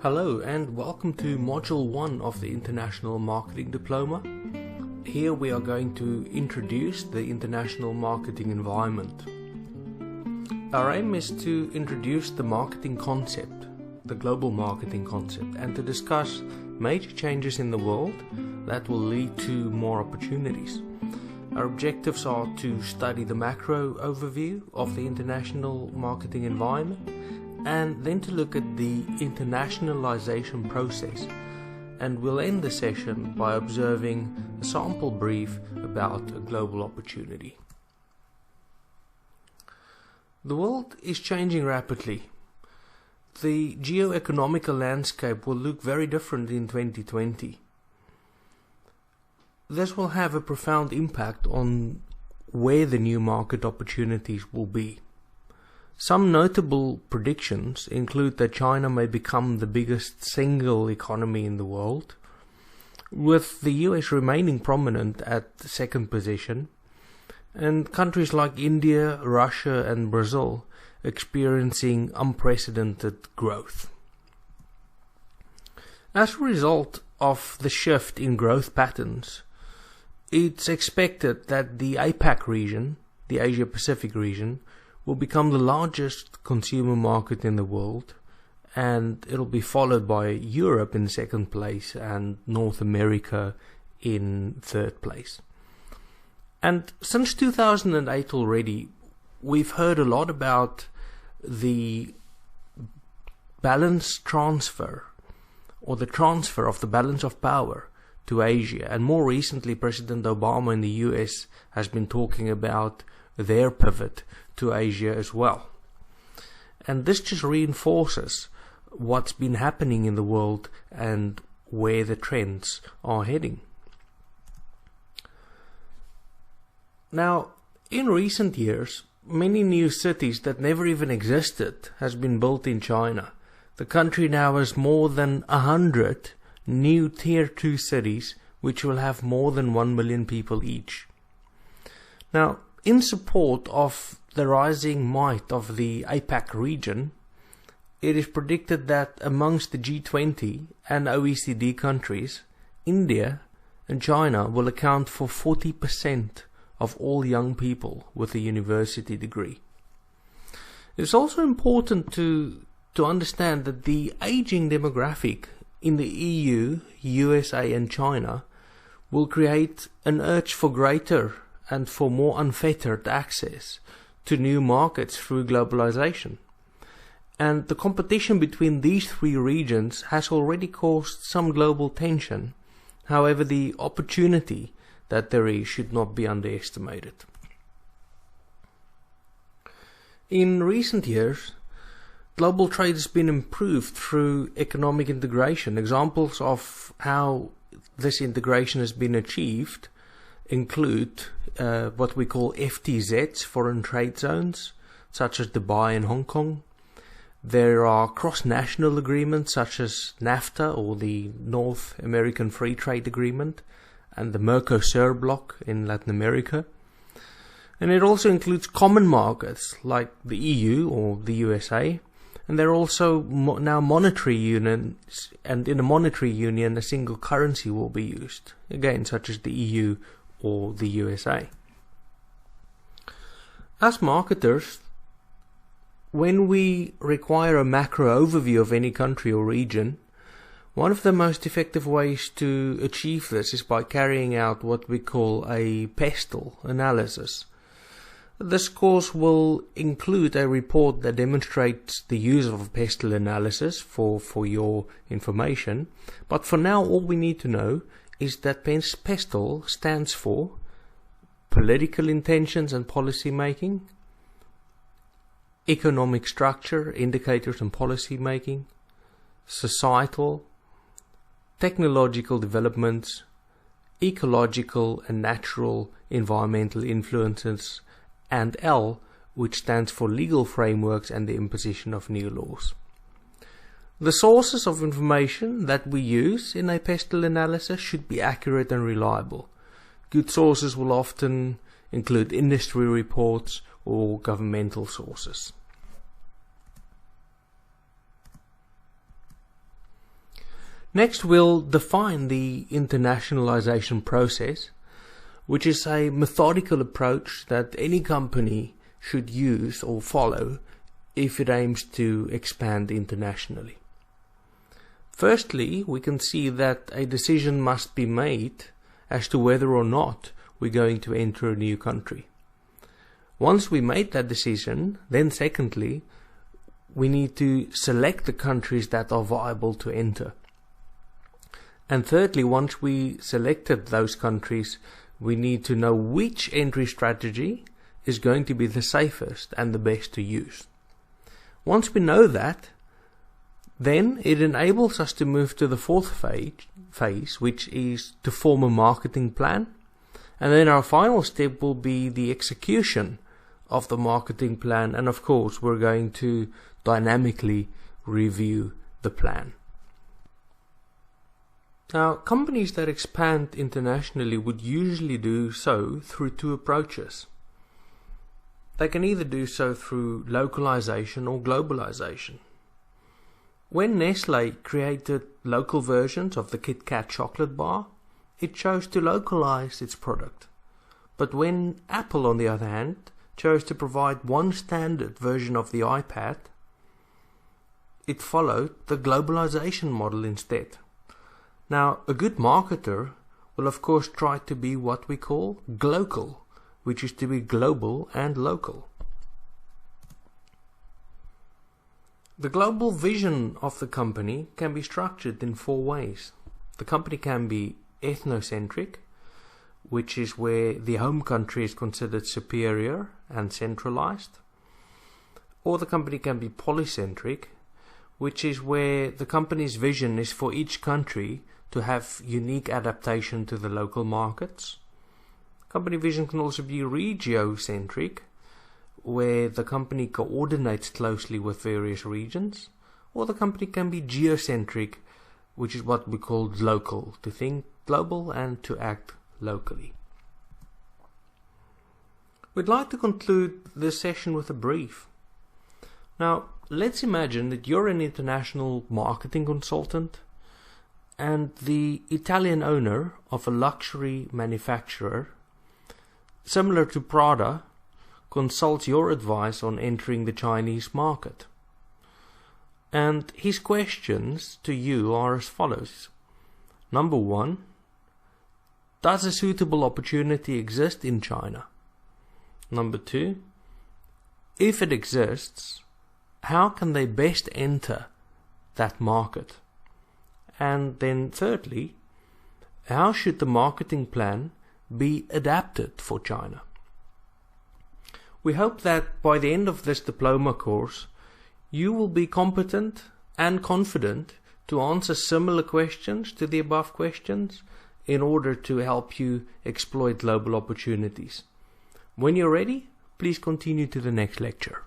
Hello and welcome to Module 1 of the International Marketing Diploma. Here we are going to introduce the international marketing environment. Our aim is to introduce the marketing concept, the global marketing concept, and to discuss major changes in the world that will lead to more opportunities. Our objectives are to study the macro overview of the international marketing environment, and then to look at the internationalization process, and we'll end the session by observing a sample brief about a global opportunity. The world is changing rapidly. The geo-economical landscape will look very different in 2020. This will have a profound impact on where the new market opportunities will be. Some notable predictions include that China may become the biggest single economy in the world, with the US remaining prominent at the second position, and countries like India, Russia and Brazil experiencing unprecedented growth. As a result of the shift in growth patterns, it's expected that the APAC region, the Asia-Pacific region, will become the largest consumer market in the world, and it'll be followed by Europe in second place and North America in third place. And since 2008 already, we've heard a lot about the balance transfer, or the transfer of the balance of power to Asia, and more recently President Obama in the US has been talking about their pivot to Asia as well. And this just reinforces what's been happening in the world and where the trends are heading. Now, in recent years, many new cities that never even existed has been built in China. The country now has more than 100 new Tier 2 cities which will have more than 1 million people each. Now, in support of the rising might of the APAC region, it is predicted that amongst the G20 and OECD countries, India and China will account for 40% of all young people with a university degree. It's also important to understand that the aging demographic in the EU, USA and China will create an urge for greater and for more unfettered access to new markets through globalization. And the competition between these three regions has already caused some global tension. However, the opportunity that there is should not be underestimated. In recent years, global trade has been improved through economic integration. Examples of how this integration has been achieved include what we call FTZs, foreign trade zones, such as Dubai and Hong Kong. There are cross-national agreements such as NAFTA, or the North American Free Trade Agreement, and the Mercosur bloc in Latin America. And it also includes common markets like the EU or the USA. And there are also now monetary unions, and in a monetary union a single currency will be used, again such as the EU or the USA. As marketers, when we require a macro overview of any country or region, one of the most effective ways to achieve this is by carrying out what we call a pestle analysis. This course will include a report that demonstrates the use of a pestle analysis for your information, but for now all we need to know is that pestle stands for political intentions and policy making, economic structure, indicators and policy making, societal, technological developments, ecological and natural environmental influences, and L, which stands for legal frameworks and the imposition of new laws. The sources of information that we use in a pestle analysis should be accurate and reliable. Good sources will often include industry reports or governmental sources. Next, we'll define the internationalization process, which is a methodical approach that any company should use or follow if it aims to expand internationally. Firstly, we can see that a decision must be made as to whether or not we're going to enter a new country. Once we made that decision, then secondly, we need to select the countries that are viable to enter. And thirdly, once we selected those countries, we need to know which entry strategy is going to be the safest and the best to use. Once we know that, then it enables us to move to the fourth phase, which is to form a marketing plan. And then our final step will be the execution of the marketing plan. And of course, we're going to dynamically review the plan. Now, companies that expand internationally would usually do so through two approaches. They can either do so through localization or globalization. When Nestle created local versions of the Kit Kat chocolate bar, it chose to localize its product. But when Apple, on the other hand, chose to provide one standard version of the iPad, it followed the globalization model instead. Now, a good marketer will of course try to be what we call glocal, which is to be global and local. The global vision of the company can be structured in four ways. The company can be ethnocentric, which is where the home country is considered superior and centralized. Or the company can be polycentric, which is where the company's vision is for each country to have unique adaptation to the local markets. Company vision can also be regiocentric, where the company coordinates closely with various regions. Or the company can be geocentric, which is what we call local, to think global and to act locally. We'd like to conclude this session with a brief. Now, let's imagine that you're an international marketing consultant and the Italian owner of a luxury manufacturer, similar to Prada, consults your advice on entering the Chinese market. And his questions to you are as follows. Number 1, does a suitable opportunity exist in China? Number 2, if it exists, how can they best enter that market? And then thirdly, how should the marketing plan be adapted for China? We hope that by the end of this diploma course, you will be competent and confident to answer similar questions to the above questions in order to help you exploit global opportunities. When you're ready, please continue to the next lecture.